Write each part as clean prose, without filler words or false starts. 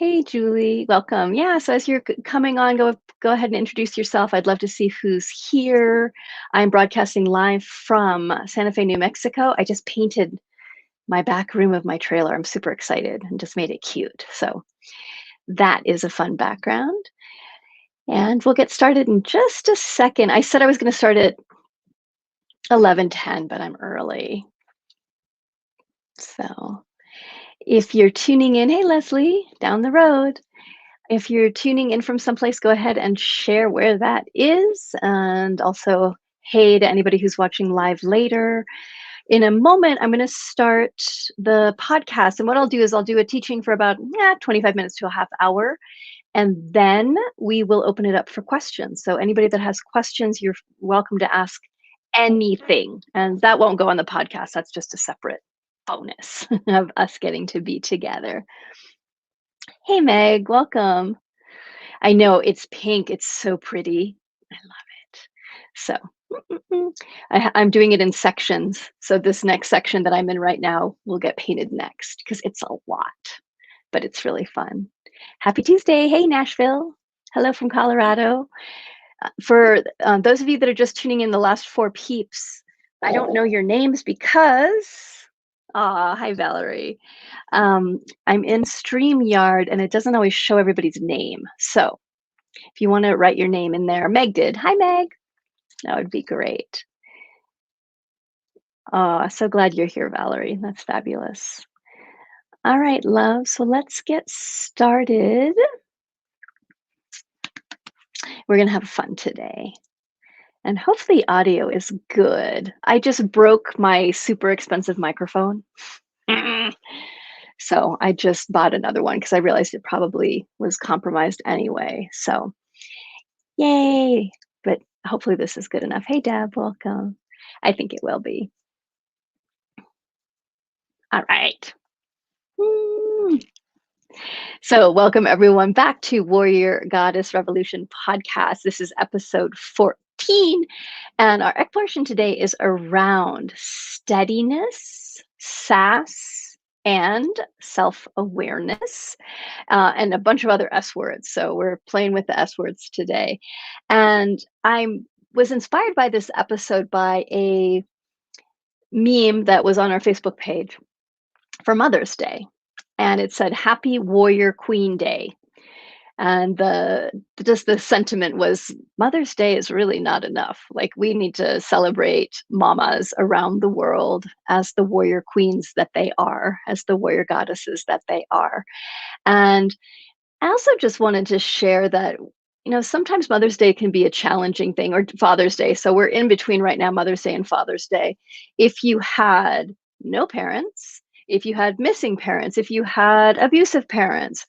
Hey, Julie, welcome. Yeah, so as you're coming on, go ahead and introduce yourself. I'd love to see who's here. I'm broadcasting live from Santa Fe, New Mexico. I just painted my back room of my trailer. I'm super excited and just made it cute. So that is a fun background. And we'll get started in just a second. I said I was going to start at 11:10, but I'm early. So if you're tuning in, hey, Leslie, down the road. If you're tuning in from someplace, go ahead and share where that is. And also, hey to anybody who's watching live later. In a moment, I'm going to start the podcast. And what I'll do is I'll do a teaching for about 25 minutes to a half hour. And then we will open it up for questions. So anybody that has questions, you're welcome to ask anything. And that won't go on the podcast. That's just a separate bonus of us getting to be together. Hey, Meg, welcome. I know it's pink. It's so pretty. I love it. So I'm doing it in sections. So this next section that I'm in right now will get painted next because it's a lot, but it's really fun. Happy Tuesday. Hey, Nashville. Hello from Colorado. For those of you that are just tuning in, the last four peeps, I don't know your names because, hi, Valerie. I'm in StreamYard and it doesn't always show everybody's name. So if you want to write your name in there, Meg did. Hi, Meg. That would be great. Oh, so glad you're here, Valerie. That's fabulous. All right, love. So let's get started. We're going to have fun today. And hopefully audio is good. I just broke my super expensive microphone. So I just bought another one because I realized it probably was compromised anyway. So yay. But hopefully this is good enough. Hey, Deb, welcome. I think it will be. All right. So welcome everyone back to Warrior Goddess Revolution podcast. This is episode 14. And our exploration today is around steadiness, sass, and self-awareness, and a bunch of other S words. So we're playing with the S words today. And I was inspired by this episode by a meme that was on our Facebook page for Mother's Day. And it said, Happy Warrior Queen Day. And the sentiment was Mother's Day is really not enough. Like we need to celebrate mamas around the world as the warrior queens that they are, as the warrior goddesses that they are. And I also just wanted to share that, sometimes Mother's Day can be a challenging thing, or Father's Day. So we're in between right now, Mother's Day and Father's Day. If you had no parents, if you had missing parents, if you had abusive parents,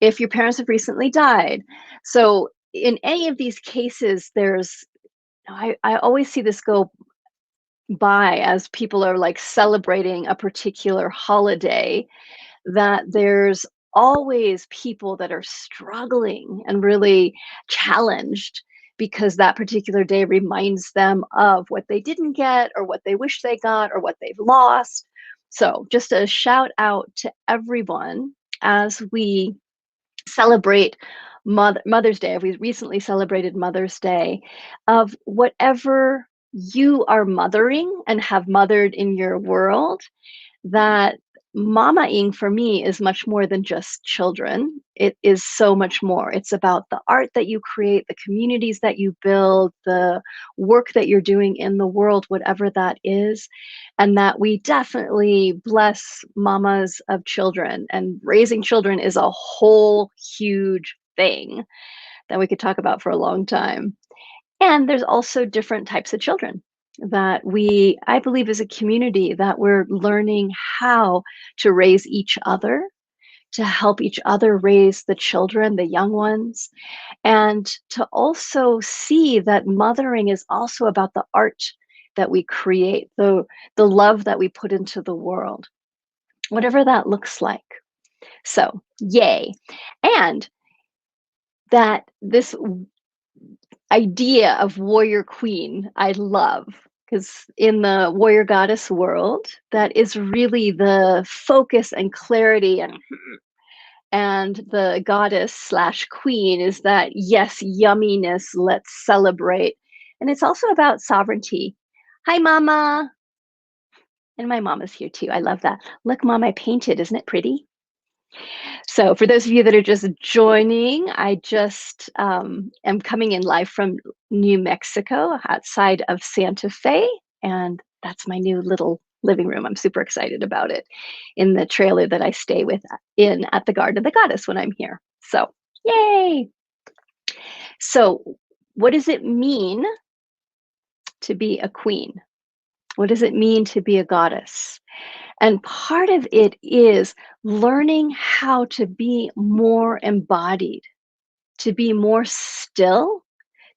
if your parents have recently died. So in any of these cases, I always see this go by as people are like celebrating a particular holiday, that there's always people that are struggling and really challenged because that particular day reminds them of what they didn't get or what they wish they got or what they've lost. So just a shout out to everyone as we celebrate Mother's Day. We recently celebrated Mother's Day, of whatever you are mothering and have mothered in your world, that mama-ing for me is much more than just children. It is so much more. It's about the art that you create, the communities that you build, the work that you're doing in the world, whatever that is. And that we definitely bless mamas of children. And raising children is a whole huge thing that we could talk about for a long time. And there's also different types of children that I believe as a community, that we're learning how to raise each other, to help each other raise the children, the young ones, and to also see that mothering is also about the art that we create, the love that we put into the world, whatever that looks like. So, yay. And that this idea of warrior queen, I love, because in the warrior goddess world, that is really the focus and clarity And the goddess slash queen is that, yes, yumminess, let's celebrate. And it's also about sovereignty. Hi, mama. And my mama's here too. I love that. Look, mom, I painted. Isn't it pretty? So, for those of you that are just joining, I just am coming in live from New Mexico outside of Santa Fe. And that's my new little living room. I'm super excited about it in the trailer that I stay with in at the Garden of the Goddess when I'm here. So, yay. So, what does it mean to be a queen? What does it mean to be a goddess? And part of it is learning how to be more embodied, to be more still,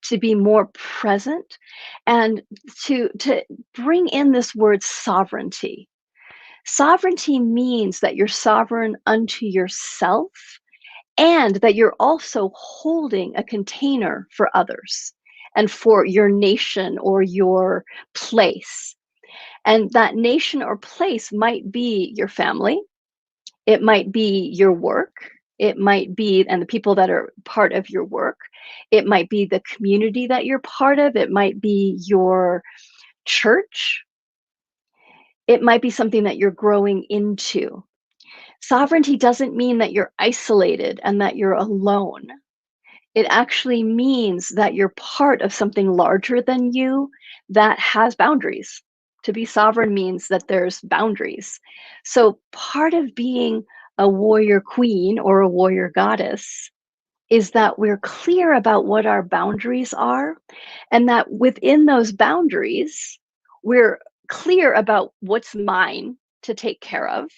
to be more present, and to bring in this word sovereignty. Sovereignty means that you're sovereign unto yourself and that you're also holding a container for others and for your nation or your place. And that nation or place might be your family, it might be your work, it might be, and the people that are part of your work, it might be the community that you're part of, it might be your church, it might be something that you're growing into. Sovereignty doesn't mean that you're isolated and that you're alone. It actually means that you're part of something larger than you that has boundaries. To be sovereign means that there's boundaries. So part of being a warrior queen or a warrior goddess is that we're clear about what our boundaries are, and that within those boundaries, we're clear about what's mine to take care of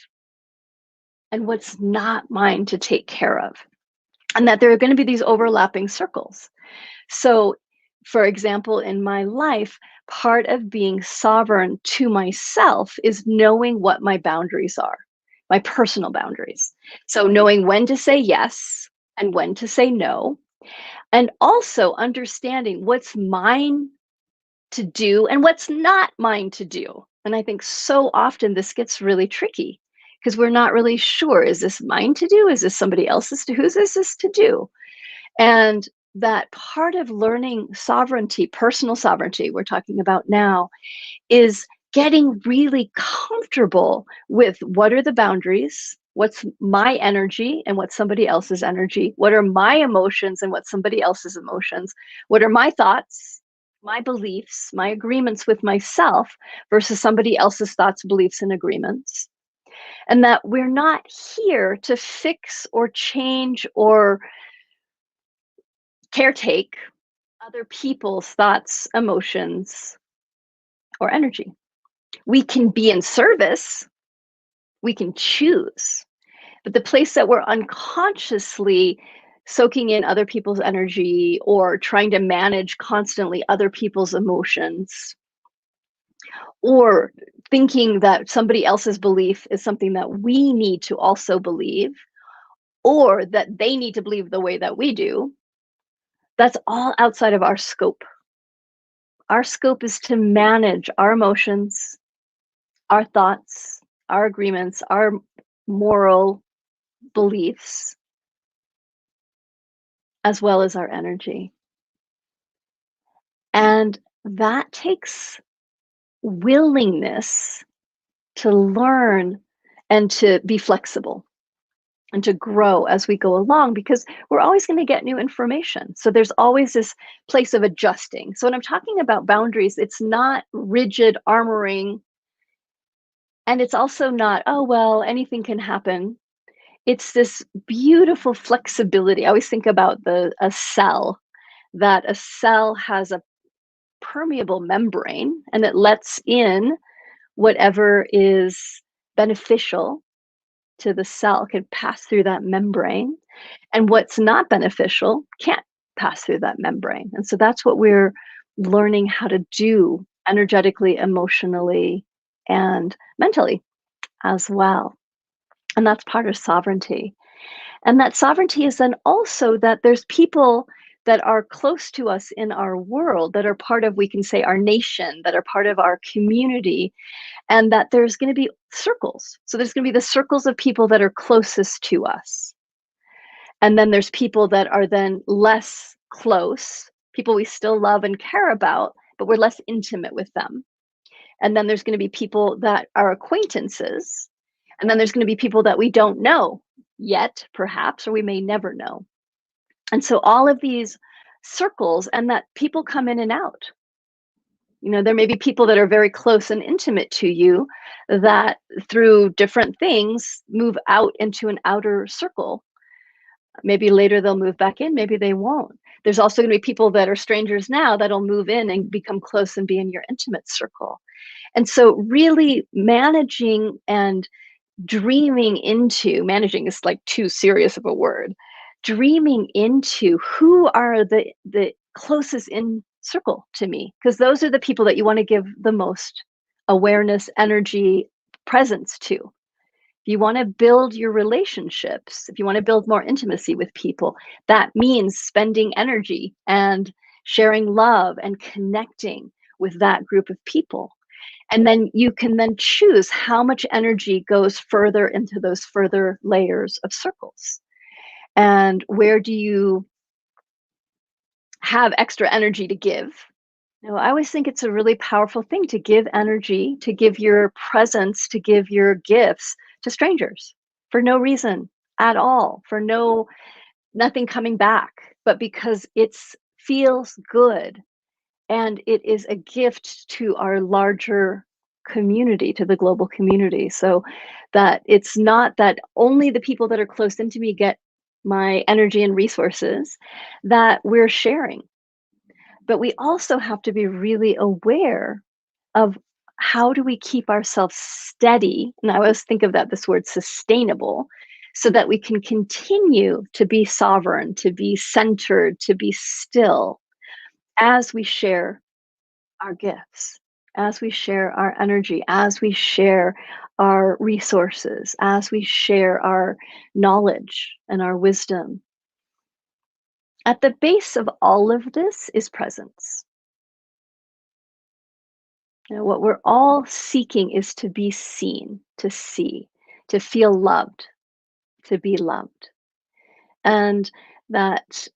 and what's not mine to take care of. And that there are going to be these overlapping circles. So, for example, in my life, part of being sovereign to myself is knowing what my boundaries are, my personal boundaries. So, knowing when to say yes and when to say no, and also understanding what's mine to do and what's not mine to do. And I think so often this gets really tricky because we're not really sure, is this mine to do? Is this somebody else's to? Whose is this to do? And that part of learning sovereignty, personal sovereignty, we're talking about now, is getting really comfortable with what are the boundaries, what's my energy and what's somebody else's energy, what are my emotions and what's somebody else's emotions, what are my thoughts, my beliefs, my agreements with myself versus somebody else's thoughts, beliefs, and agreements. And that we're not here to fix or change or caretake other people's thoughts, emotions, or energy. We can be in service, we can choose, but the place that we're unconsciously soaking in other people's energy or trying to manage constantly other people's emotions or thinking that somebody else's belief is something that we need to also believe or that they need to believe the way that we do, that's all outside of our scope. Our scope is to manage our emotions, our thoughts, our agreements, our moral beliefs, as well as our energy. And that takes willingness to learn and to be flexible and to grow as we go along because we're always going to get new information. So there's always this place of adjusting. So when I'm talking about boundaries, it's not rigid armoring. And it's also not, oh, well, anything can happen. It's this beautiful flexibility. I always think about a cell, that a cell has a permeable membrane and it lets in whatever is beneficial to the cell can pass through that membrane, and what's not beneficial can't pass through that membrane. And so that's what we're learning how to do energetically, emotionally, and mentally as well. And that's part of sovereignty. And that sovereignty is then also that there's people that are close to us in our world that are part of, we can say, our nation, that are part of our community, and that there's going to be circles. So there's going to be the circles of people that are closest to us. And then there's people that are then less close, people we still love and care about, but we're less intimate with them. And then there's going to be people that are acquaintances. And then there's going to be people that we don't know yet, perhaps, or we may never know. And so all of these circles, and that people come in and out. There may be people that are very close and intimate to you that through different things move out into an outer circle. Maybe later they'll move back in, maybe they won't. There's also going to be people that are strangers now that'll move in and become close and be in your intimate circle. And so, really managing and dreaming into managing is like too serious of a word. Dreaming into who are the closest in circle to me, because those are the people that you want to give the most awareness, energy, presence to. If you want to build your relationships, if you want to build more intimacy with people, that means spending energy and sharing love and connecting with that group of people. And then you can then choose how much energy goes further into those further layers of circles. And where do you have extra energy to give? I always think it's a really powerful thing to give energy, to give your presence, to give your gifts to strangers for no reason at all, for nothing coming back, but because it feels good and it is a gift to our larger community, to the global community. So that it's not that only the people that are close into me get my energy and resources, that we're sharing. But we also have to be really aware of how do we keep ourselves steady? And I always think of that, this word sustainable, so that we can continue to be sovereign, to be centered, to be still as we share our gifts, as we share our energy, as we share our resources, as we share our knowledge and our wisdom. At the base of all of this is presence. What we're all seeking is to be seen, to see, to feel loved, to be loved. And that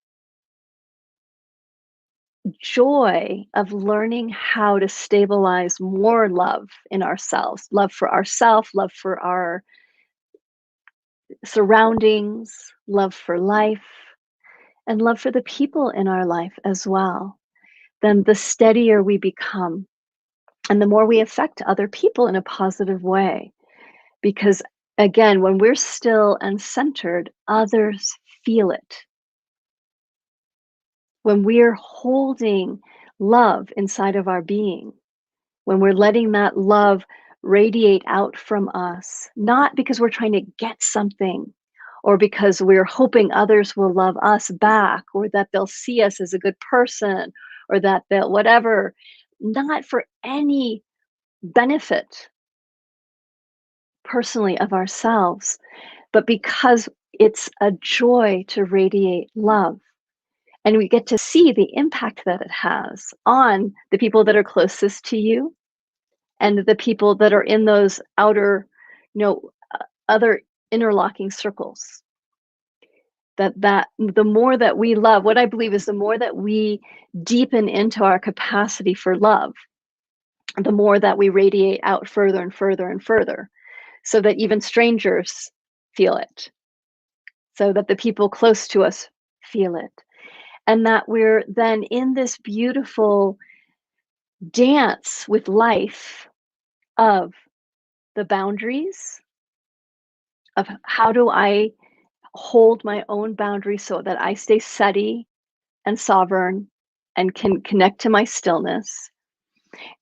joy of learning how to stabilize more love in ourselves, love for ourselves, love for our surroundings, love for life, and love for the people in our life as well, then the steadier we become and the more we affect other people in a positive way. Because again, when we're still and centered, others feel it. When we're holding love inside of our being, when we're letting that love radiate out from us, not because we're trying to get something or because we're hoping others will love us back or that they'll see us as a good person or that they'll whatever, not for any benefit personally of ourselves, but because it's a joy to radiate love. And we get to see the impact that it has on the people that are closest to you and the people that are in those outer, other interlocking circles. That the more that we love, what I believe is the more that we deepen into our capacity for love, the more that we radiate out further and further and further, so that even strangers feel it, so that the people close to us feel it. And that we're then in this beautiful dance with life of the boundaries of how do I hold my own boundaries so that I stay steady and sovereign and can connect to my stillness,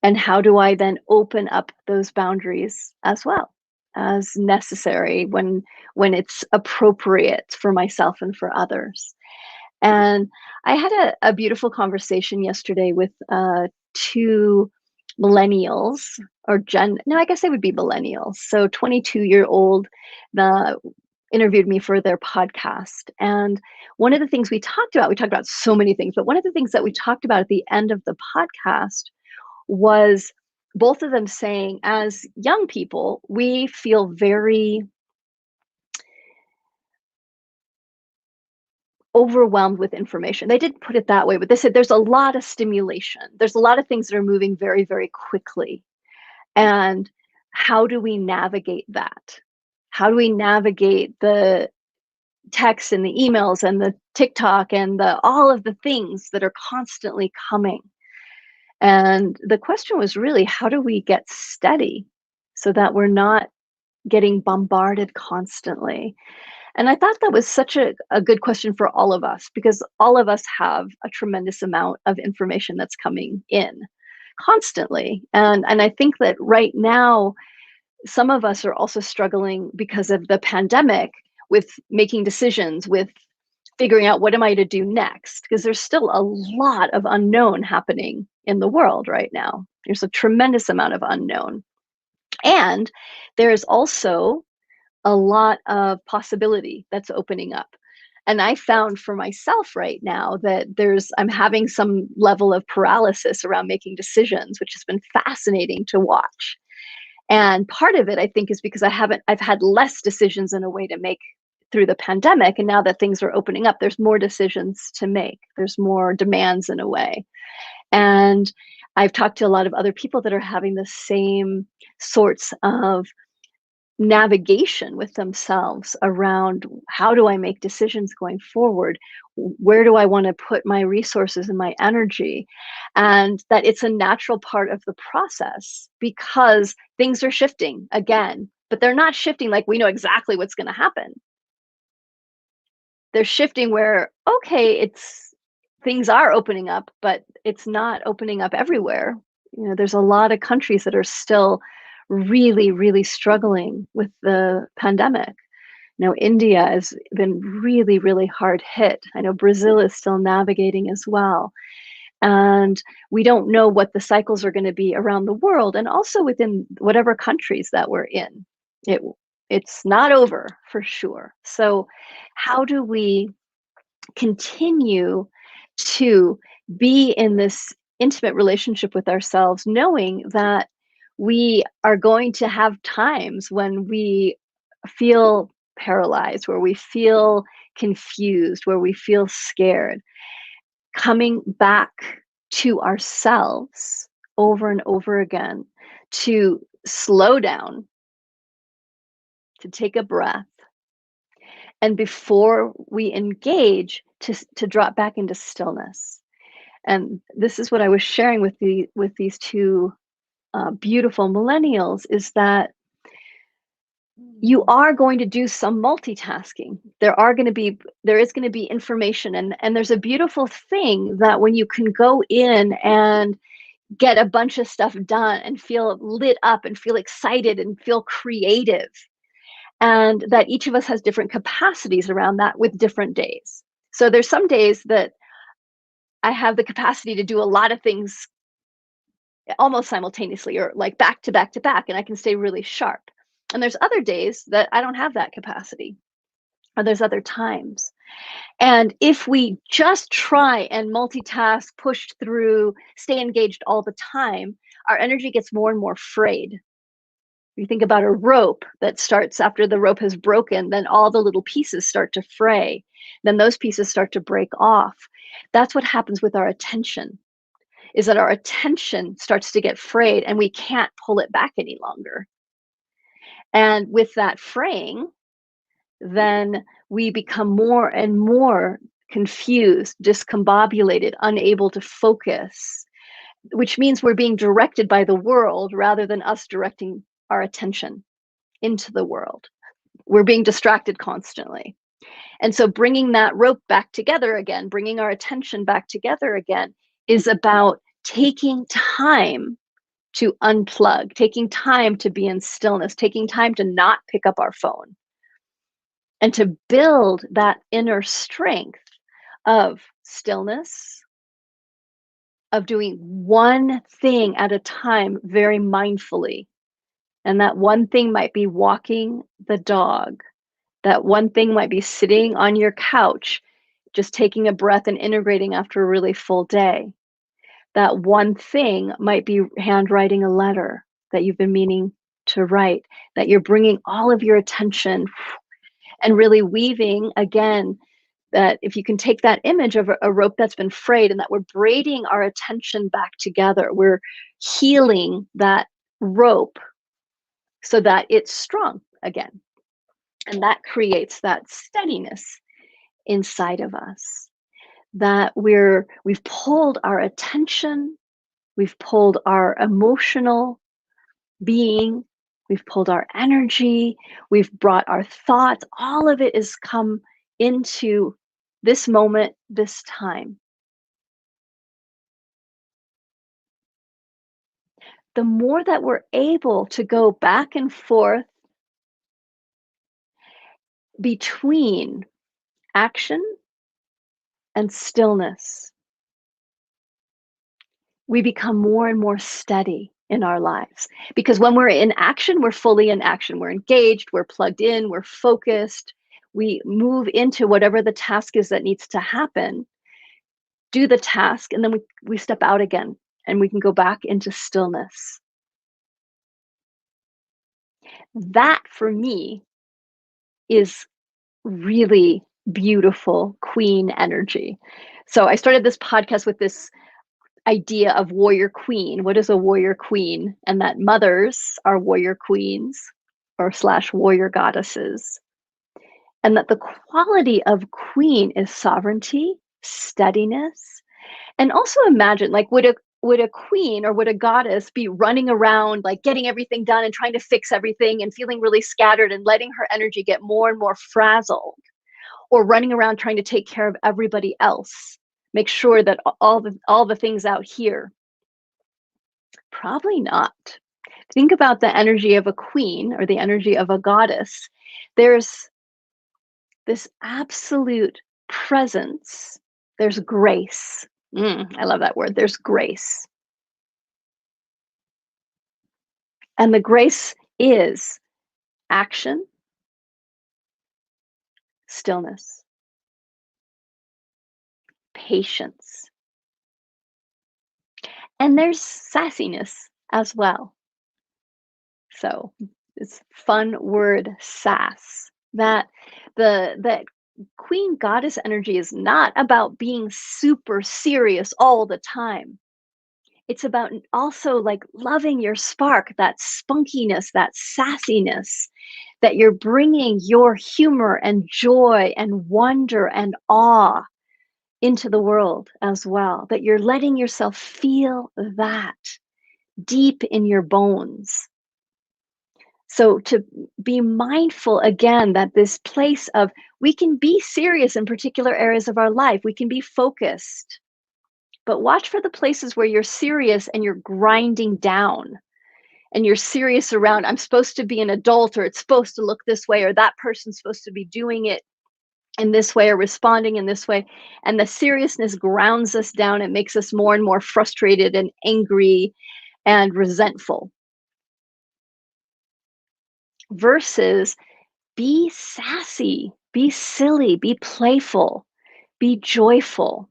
and how do I then open up those boundaries as well as necessary when it's appropriate for myself and for others. And I had a beautiful conversation yesterday with two millennials or no, I guess they would be millennials. So 22-year-old interviewed me for their podcast. And one of the things we talked about so many things, but one of the things that we talked about at the end of the podcast was both of them saying, as young people, we feel very overwhelmed with information. They didn't put it that way, but they said there's a lot of stimulation. There's a lot of things that are moving very, very quickly. And how do we navigate that? How do we navigate the texts and the emails and the TikTok and the all of the things that are constantly coming? And the question was really, how do we get steady so that we're not getting bombarded constantly? And I thought that was such a good question for all of us because all of us have a tremendous amount of information that's coming in constantly. And I think that right now, some of us are also struggling because of the pandemic with making decisions, with figuring out what am I to do next? Because there's still a lot of unknown happening in the world right now. There's a tremendous amount of unknown. And there is also a lot of possibility that's opening up. And I found for myself right now that I'm having some level of paralysis around making decisions, which has been fascinating to watch. And part of it, I think, is because I've had less decisions in a way to make through the pandemic. And now that things are opening up, there's more decisions to make. There's more demands in a way. And I've talked to a lot of other people that are having the same sorts of navigation with themselves around how do I make decisions going forward? Where do I want to put my resources and my energy? And that it's a natural part of the process because things are shifting again, but they're not shifting like we know exactly what's going to happen. They're shifting where, okay, things are opening up, but it's not opening up everywhere. There's a lot of countries that are still really, really struggling with the pandemic. India has been really, really hard hit. I know Brazil is still navigating as well. And we don't know what the cycles are going to be around the world and also within whatever countries that we're in. It's not over for sure. So how do we continue to be in this intimate relationship with ourselves, knowing that we are going to have times when we feel paralyzed, where we feel confused, where we feel scared, coming back to ourselves over and over again, to slow down, to take a breath, and before we engage, to drop back into stillness. And this is what I was sharing with these two beautiful millennials, is that you are going to do some multitasking. There is going to be information, and there's a beautiful thing that when you can go in and get a bunch of stuff done and feel lit up and feel excited and feel creative, and that each of us has different capacities around that with different days. So there's some days that I have the capacity to do a lot of things almost simultaneously or like back to back to back, and I can stay really sharp. And there's other days that I don't have that capacity, or there's other times. And if we just try and multitask, push through, stay engaged all the time, our energy gets more and more frayed. You think about a rope that starts after the rope has broken, then all the little pieces start to fray. Then those pieces start to break off. That's what happens with our attention, is that our attention starts to get frayed and we can't pull it back any longer. And with that fraying, then we become more and more confused, discombobulated, unable to focus, which means we're being directed by the world rather than us directing our attention into the world. We're being distracted constantly. And so bringing that rope back together again, bringing our attention back together again, is about taking time to unplug, taking time to be in stillness, taking time to not pick up our phone, and to build that inner strength of stillness, of doing one thing at a time very mindfully. And that one thing might be walking the dog. That one thing might be sitting on your couch, just taking a breath and integrating after a really full day. That one thing might be handwriting a letter that you've been meaning to write, that you're bringing all of your attention and really weaving again That if you can take that image of a rope that's been frayed and that we're braiding our attention back together, we're healing that rope so that it's strong again. And that creates that steadiness inside of us. That we've pulled our attention, we've pulled our emotional being, we've pulled our energy, we've brought our thoughts, all of it is come into this moment, this time. The more that we're able to go back and forth between action and stillness, we become more and more steady in our lives. Because when we're in action, we're fully in action. We're engaged, we're plugged in, we're focused. We move into whatever the task is that needs to happen, do the task, and then we step out again and we can go back into stillness. That for me is really beautiful queen energy. So I started this podcast with this idea of warrior queen. What is a warrior queen? And that mothers are warrior queens or slash warrior goddesses. And that the quality of queen is sovereignty, steadiness, and also imagine, like, would a queen or would a goddess be running around like getting everything done and trying to fix everything and feeling really scattered and letting her energy get more and more frazzled, or running around trying to take care of everybody else, make sure that all the things out here? Probably not. Think about the energy of a queen or the energy of a goddess. There's this absolute presence. There's grace. I love that word. There's grace. And the grace is action, stillness, patience, and there's sassiness as well. So this fun word sass, that the queen goddess energy is not about being super serious all the time. It's about also like loving your spark, that spunkiness, that sassiness, that you're bringing your humor and joy and wonder and awe into the world as well, that you're letting yourself feel that deep in your bones. So to be mindful again that this place of, we can be serious in particular areas of our life, we can be focused, but watch for the places where you're serious and you're grinding down and you're serious around, I'm supposed to be an adult, or it's supposed to look this way, or that person's supposed to be doing it in this way or responding in this way. And the seriousness grounds us down. It makes us more and more frustrated and angry and resentful. Versus be sassy, be silly, be playful, be joyful.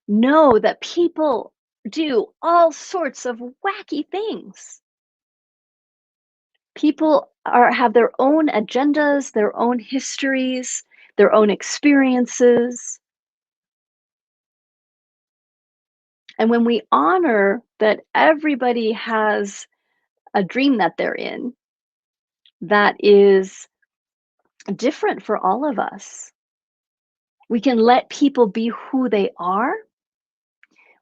Know that people do all sorts of wacky things. People have their own agendas, their own histories, their own experiences. And when we honor that everybody has a dream that they're in that is different for all of us, we can let people be who they are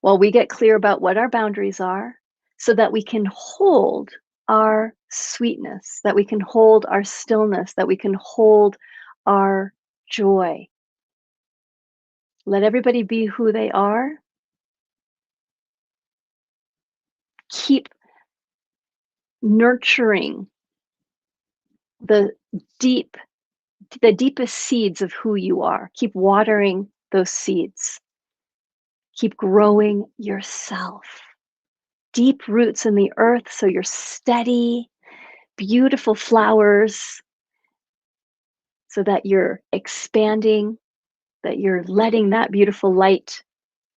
while we get clear about what our boundaries are, so that we can hold our sweetness, that we can hold our stillness, that we can hold our joy. Let everybody be who they are. Keep nurturing the deep, the deepest seeds of who you are. Keep watering those seeds. Keep growing yourself. Deep roots in the earth so you're steady, beautiful flowers, so that you're expanding, that you're letting that beautiful light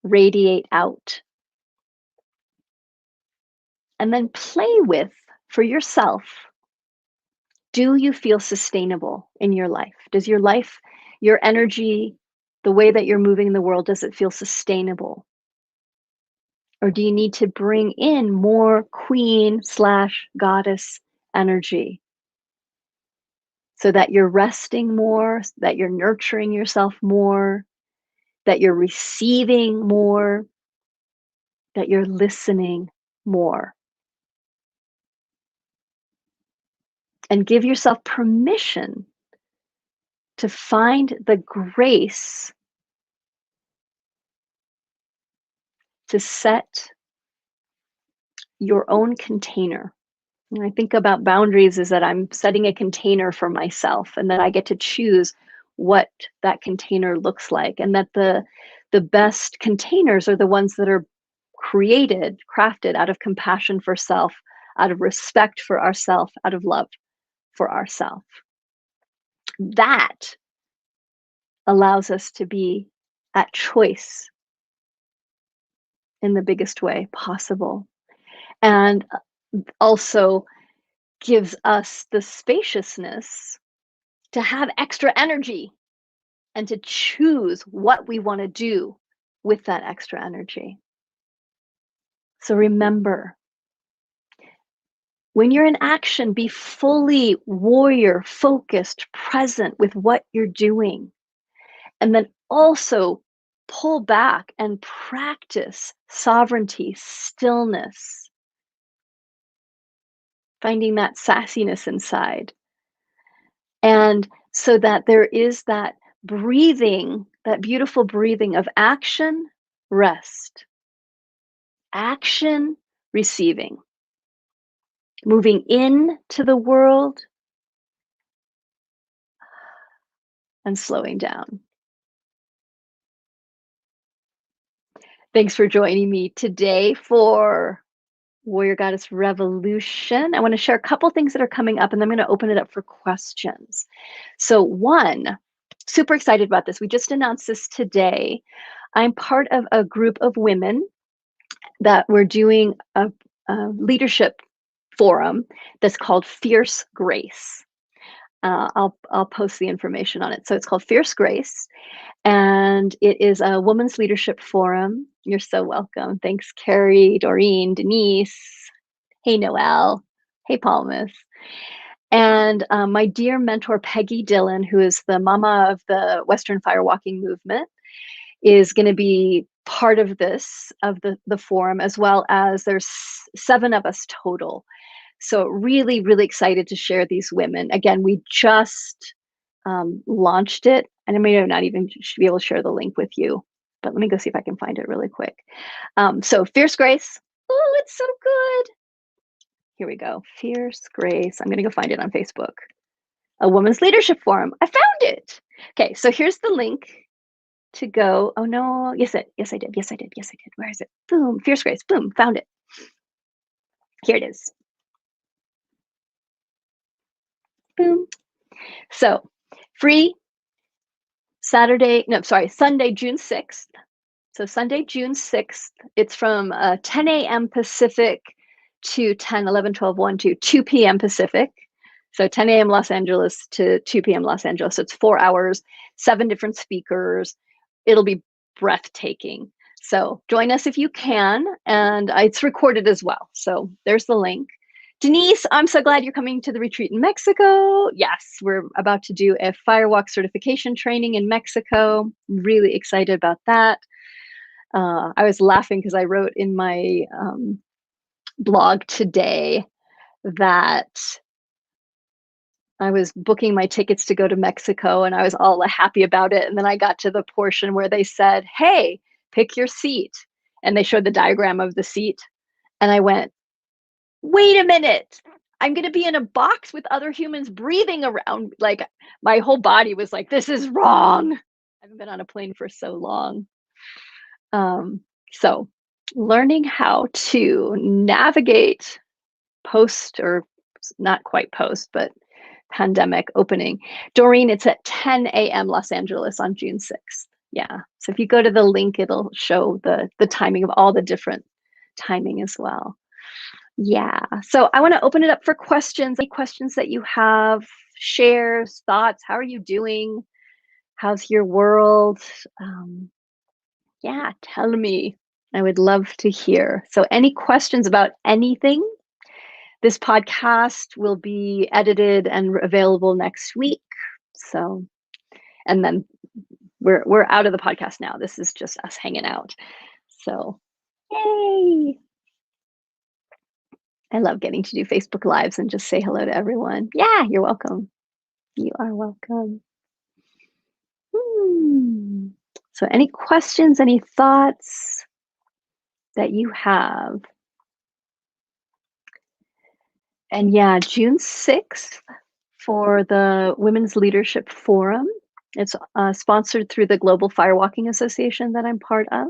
radiate out. And then play with, for yourself, do you feel sustainable in your life? Does your life your energy, the way that you're moving in the world, does it feel sustainable? Or do you need to bring in more queen/goddess energy so that you're resting more, that you're nurturing yourself more, that you're receiving more, that you're listening more? And give yourself permission to find the grace to set your own container. When I think about boundaries, is that I'm setting a container for myself and that I get to choose what that container looks like, and that the best containers are the ones that are crafted out of compassion for self, out of respect for ourself, out of love for ourself. That allows us to be at choice in the biggest way possible, and also gives us the spaciousness to have extra energy and to choose what we want to do with that extra energy. So remember, when you're in action, be fully warrior, focused, present with what you're doing. And then also pull back and practice sovereignty, stillness, finding that sassiness inside. And so that there is that breathing, that beautiful breathing of action, rest, action, receiving, moving into the world and slowing down. Thanks for joining me today for Warrior Goddess Revolution. I want to share a couple things that are coming up, and then I'm going to open it up for questions. So, one, super excited about this. We just announced this today. I'm part of a group of women that we're doing a leadership forum that's called Fierce Grace. I'll post the information on it. So it's called Fierce Grace, and it is a women's leadership forum. You're so welcome. Thanks, Carrie, Doreen, Denise. Hey, Noelle. Hey, Palmas. And my dear mentor, Peggy Dillon, who is the mama of the Western Firewalking movement, is going to be part of the forum, as well as there's 7 of us total. So really, really excited to share these women. Again, we just launched it, and I may not even should be able to share the link with you, but let me go see if I can find it really quick. So Fierce Grace. Oh, it's so good. Here we go. Fierce Grace. I'm going to go find it on Facebook. A women's leadership forum. I found it. Okay, so here's the link to go. Oh no, yes I did. Yes I did. Where is it? Boom, Fierce Grace. Boom, found it. Here it is. Boom. So free Sunday, June 6th. So Sunday, June 6th, it's from 10 a.m. Pacific to 10, 11, 12, 1, 2, 2 p.m. Pacific. So 10 a.m. Los Angeles to 2 p.m. Los Angeles. So it's 4 hours, 7 different speakers. It'll be breathtaking. So join us if you can. And it's recorded as well. So there's the link. Denise, I'm so glad you're coming to the retreat in Mexico. Yes, we're about to do a Firewalk certification training in Mexico. Really excited about that. I was laughing because I wrote in my blog today that I was booking my tickets to go to Mexico and I was all happy about it. And then I got to the portion where they said, hey, pick your seat. And they showed the diagram of the seat. And I went, wait a minute. I'm going to be in a box with other humans breathing around. Like my whole body was like, this is wrong. I haven't been on a plane for so long. So learning how to navigate post, or not quite post, but pandemic opening. Doreen, it's at 10 a.m. Los Angeles on June 6th. Yeah. So if you go to the link, it'll show the timing of all the different timing as well. Yeah. So I want to open it up for questions. Any questions that you have, shares, thoughts? How are you doing? How's your world? Yeah, tell me. I would love to hear. So, any questions about anything? This podcast will be edited and available next week. So, and then we're out of the podcast now. This is just us hanging out. So, yay! I love getting to do Facebook Lives and just say hello to everyone. Yeah, you're welcome. You are welcome. Hmm. So, any questions, any thoughts that you have? And yeah, June 6th for the Women's Leadership Forum. It's sponsored through the Global Firewalking Association that I'm part of.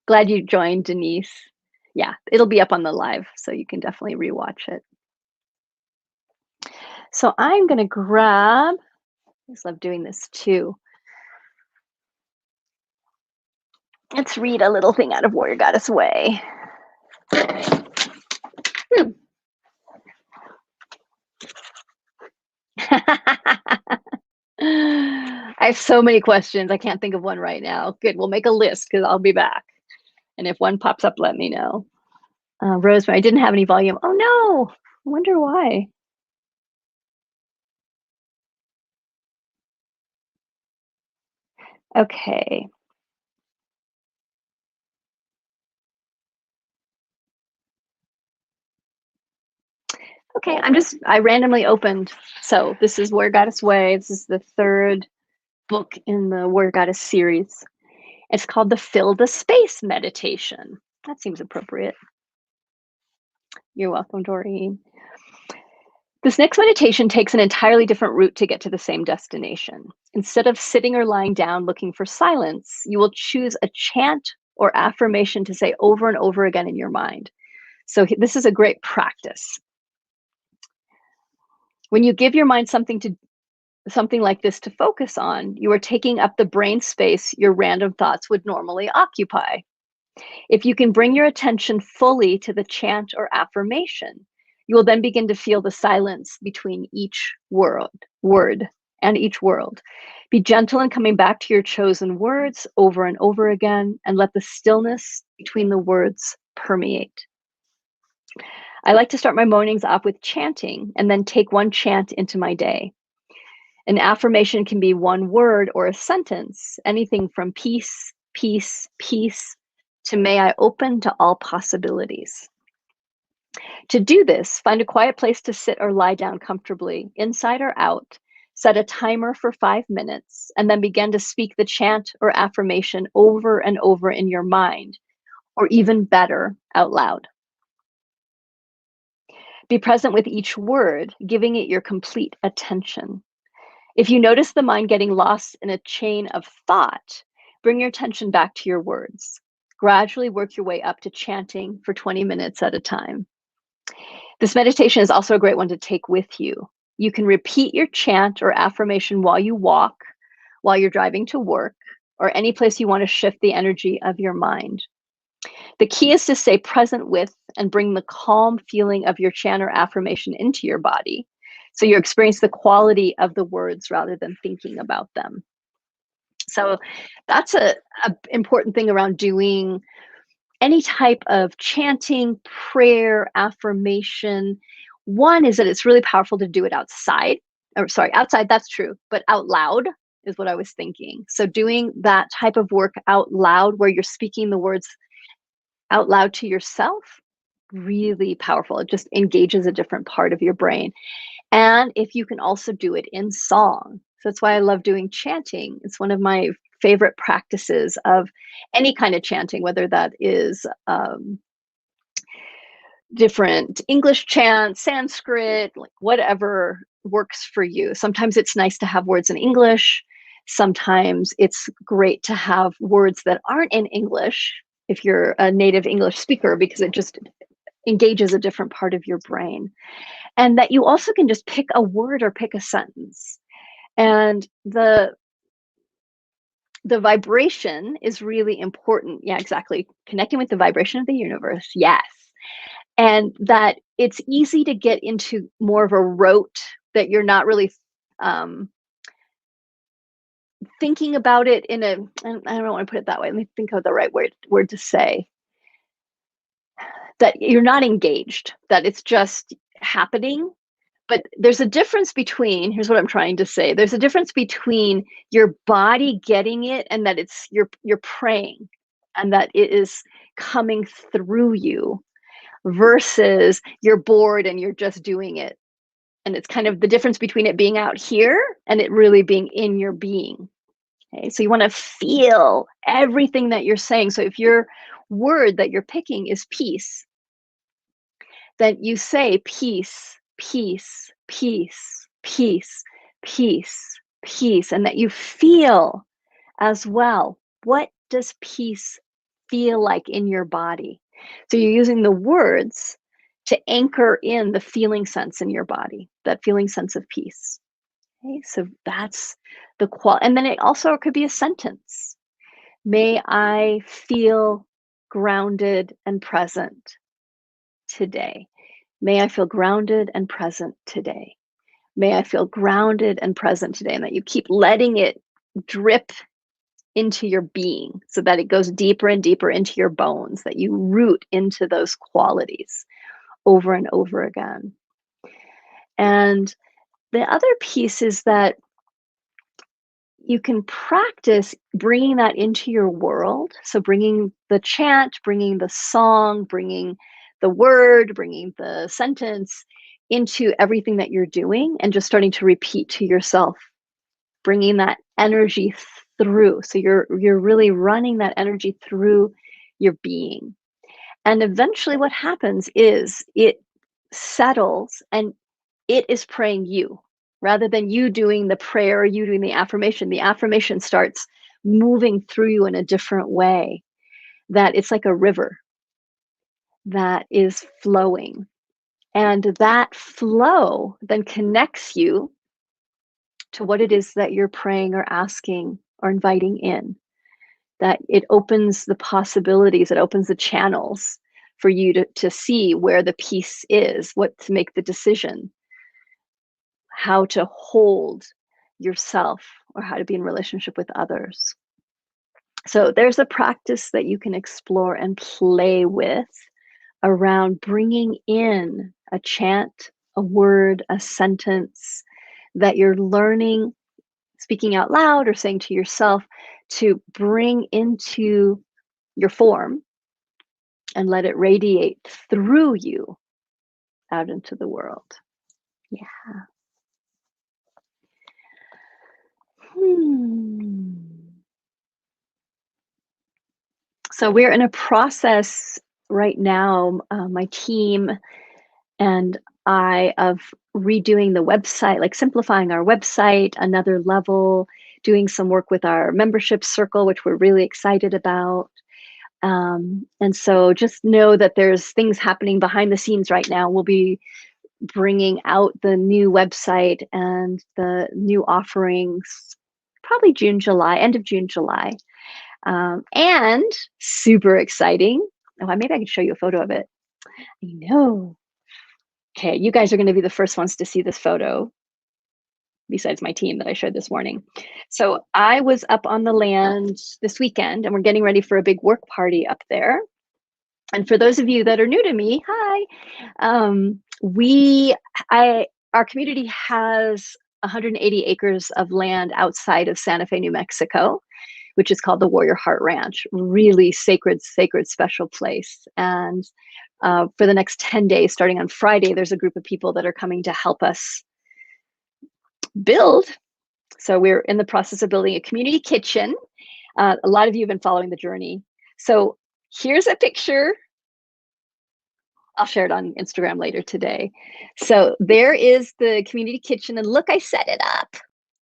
Glad you joined, Denise. Yeah, it'll be up on the live, so you can definitely rewatch it. So I'm going to grab, I just love doing this too. Let's read a little thing out of Warrior Goddess Way. I have so many questions. I can't think of one right now. Good, we'll make a list because I'll be back. And if one pops up, let me know. Rosemary, I didn't have any volume. Oh no, I wonder why. Okay. Okay, I randomly opened. So this is Warrior Goddess Way. This is the third book in the Warrior Goddess series. It's called the Fill the Space Meditation. That seems appropriate. You're welcome, Doreen. This next meditation takes an entirely different route to get to the same destination. Instead of sitting or lying down looking for silence, you will choose a chant or affirmation to say over and over again in your mind. So this is a great practice. When you give your mind something like this to focus on, you are taking up the brain space your random thoughts would normally occupy. If you can bring your attention fully to the chant or affirmation, you will then begin to feel the silence between each word and each world. Be gentle in coming back to your chosen words over and over again, and let the stillness between the words permeate. I like to start my mornings off with chanting and then take one chant into my day. An affirmation can be one word or a sentence, anything from peace, peace, peace, to may I open to all possibilities. To do this, find a quiet place to sit or lie down comfortably, inside or out, set a timer for 5 minutes, and then begin to speak the chant or affirmation over and over in your mind, or even better, out loud. Be present with each word, giving it your complete attention. If you notice the mind getting lost in a chain of thought, bring your attention back to your words. Gradually work your way up to chanting for 20 minutes at a time. This meditation is also a great one to take with you. You can repeat your chant or affirmation while you walk, while you're driving to work, or any place you want to shift the energy of your mind. The key is to stay present with and bring the calm feeling of your chant or affirmation into your body, so you experience the quality of the words rather than thinking about them. So that's a important thing around doing any type of chanting, prayer, affirmation. One is that it's really powerful to do it outside. Or sorry, outside, that's true, but out loud is what I was thinking. So doing that type of work out loud where you're speaking the words out loud to yourself, really powerful. It just engages a different part of your brain. And if you can also do it in song. So that's why I love doing chanting. It's one of my favorite practices of any kind of chanting, whether that is different English chants, Sanskrit, like whatever works for you. Sometimes it's nice to have words in English. Sometimes it's great to have words that aren't in English if you're a native English speaker, because it just engages a different part of your brain. And that you also can just pick a word or pick a sentence. And the vibration is really important. Yeah, exactly. Connecting with the vibration of the universe. Yes. And that it's easy to get into more of a rote that you're not really um, thinking about it in a, and I don't want to put it that way. Let me think of the right word to say. That you're not engaged, that it's just happening. But there's a difference between, here's what I'm trying to say. There's a difference between your body getting it and that it's you're praying and that it is coming through you versus you're bored and you're just doing it. And it's kind of the difference between it being out here and it really being in your being. Okay, so you want to feel everything that you're saying. So if your word that you're picking is peace, then you say peace, peace, peace, peace, peace, peace, and that you feel as well. What does peace feel like in your body? So you're using the words to anchor in the feeling sense in your body, that feeling sense of peace. Okay, so that's the and then it also could be a sentence. May I feel grounded and present today. May I feel grounded and present today. May I feel grounded and present today. And that you keep letting it drip into your being so that it goes deeper and deeper into your bones, that you root into those qualities over and over again. And the other piece is that you can practice bringing that into your world. So bringing the chant, bringing the song, bringing the word, bringing the sentence into everything that you're doing and just starting to repeat to yourself, bringing that energy through. So you're really running that energy through your being. And eventually what happens is it settles and it is praying you rather than you doing the prayer, you doing the affirmation. The affirmation starts moving through you in a different way, that it's like a river that is flowing. And that flow then connects you to what it is that you're praying or asking or inviting in. That it opens the possibilities, it opens the channels for you to see where the peace is, what to make the decision, how to hold yourself, or how to be in relationship with others. So there's a practice that you can explore and play with around bringing in a chant, a word, a sentence that you're learning, speaking out loud or saying to yourself, to bring into your form and let it radiate through you out into the world. Yeah. So we're in a process right now, my team and I, of redoing the website, like simplifying our website another level, doing some work with our membership circle, which we're really excited about. And so just know that there's things happening behind the scenes right now. We'll be bringing out the new website and the new offerings probably June, July, end of June, July. And super exciting. Oh, maybe I could show you a photo of it. I know. Okay, you guys are going to be the first ones to see this photo, besides my team that I showed this morning. So I was up on the land this weekend, and we're getting ready for a big work party up there. And for those of you that are new to me, hi. Our community has 180 acres of land outside of Santa Fe, New Mexico, which is called the Warrior Heart Ranch. Really sacred, special place. And for the next 10 days, starting on Friday, there's a group of people that are coming to help us build. So we're in the process of building a community kitchen. A lot of you have been following the journey. So here's a picture. I'll share it on Instagram later today. So there is the community kitchen, and look, I set it up.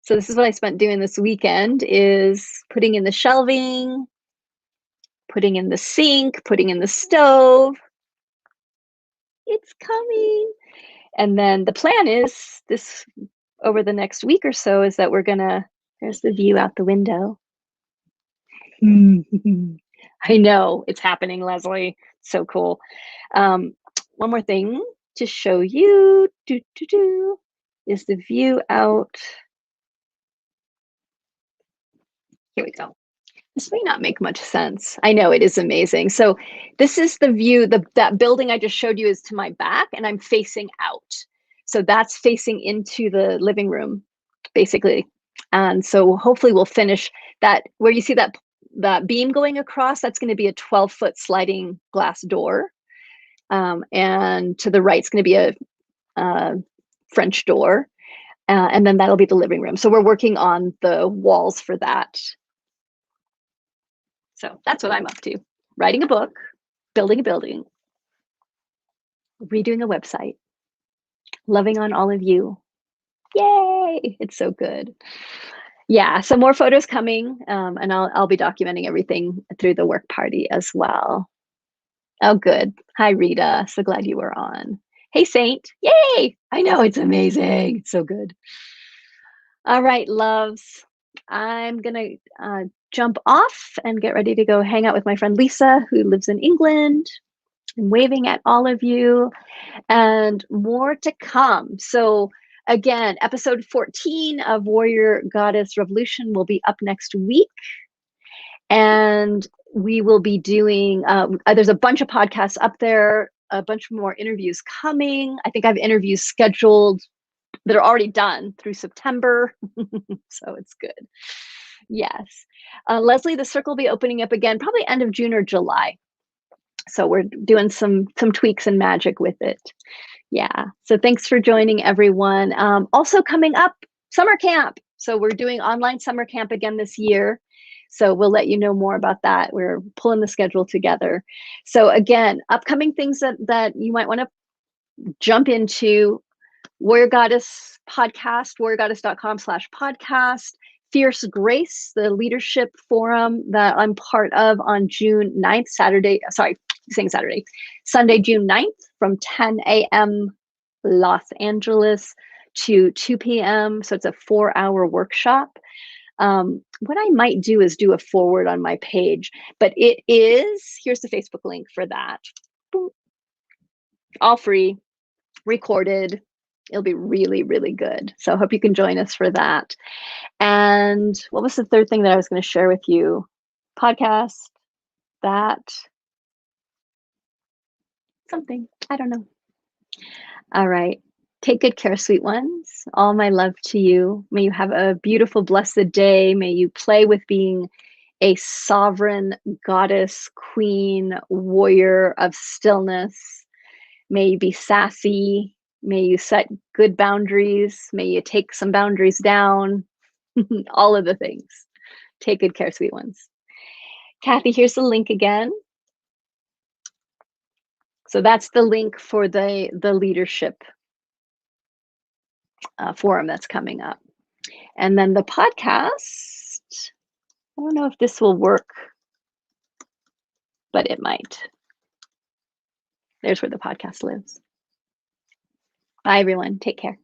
So this is what I spent doing this weekend, is putting in the shelving, putting in the sink, putting in the stove. It's coming. And then the plan is this, over the next week or so, is that we're gonna, there's the view out the window. I know, it's happening, Leslie. So cool. One more thing to show you is the view out Here we go. This may not make much sense. I know it is amazing. So this is the view, that building I just showed you is to my back and I'm facing out. So that's facing into the living room, basically. And so hopefully we'll finish that where you see that beam going across, that's going to be a 12-foot sliding glass door. And to the right, it's going to be a French door. And then that'll be the living room. So we're working on the walls for that. So that's what I'm up to. Writing a book, building a building, redoing a website, loving on all of you. Yay! It's so good. Yeah, some more photos coming, and I'll be documenting everything through the work party as well. Oh, good. Hi, Rita. So glad you were on. Hey, Saint. Yay! I know, it's amazing. It's so good. All right, loves. I'm gonna jump off and get ready to go hang out with my friend Lisa, who lives in England. I'm waving at all of you, and more to come. So again, episode 14 of Warrior Goddess Revolution will be up next week. And we will be doing, there's a bunch of podcasts up there, a bunch more interviews coming. I think I have interviews scheduled that are already done through September. So it's good. Yes. Leslie, the circle will be opening up again, probably end of June or July. So we're doing some tweaks and magic with it. Yeah. So thanks for joining, everyone. Also coming up, summer camp. So we're doing online summer camp again this year. So we'll let you know more about that. We're pulling the schedule together. So again, upcoming things that you might want to jump into: Warrior Goddess podcast, warriorgoddess.com/podcast. Fierce Grace, the leadership forum that I'm part of on June 9th, Sunday, June 9th from 10 a.m. Los Angeles to 2 p.m. So it's a 4-hour workshop. What I might do is do a forward on my page, but here's the Facebook link for that. Boom. All free, recorded. It'll be really, really good. So I hope you can join us for that. And what was the third thing that I was going to share with you? Podcast, that, something, I don't know. All right. Take good care, sweet ones. All my love to you. May you have a beautiful, blessed day. May you play with being a sovereign goddess, queen, warrior of stillness. May you be sassy. May you set good boundaries. May you take some boundaries down. All of the things. Take good care, sweet ones. Kathy, here's the link again. So that's the link for the leadership forum that's coming up. And then the podcast, I don't know if this will work, but it might. There's where the podcast lives. Bye, everyone. Take care.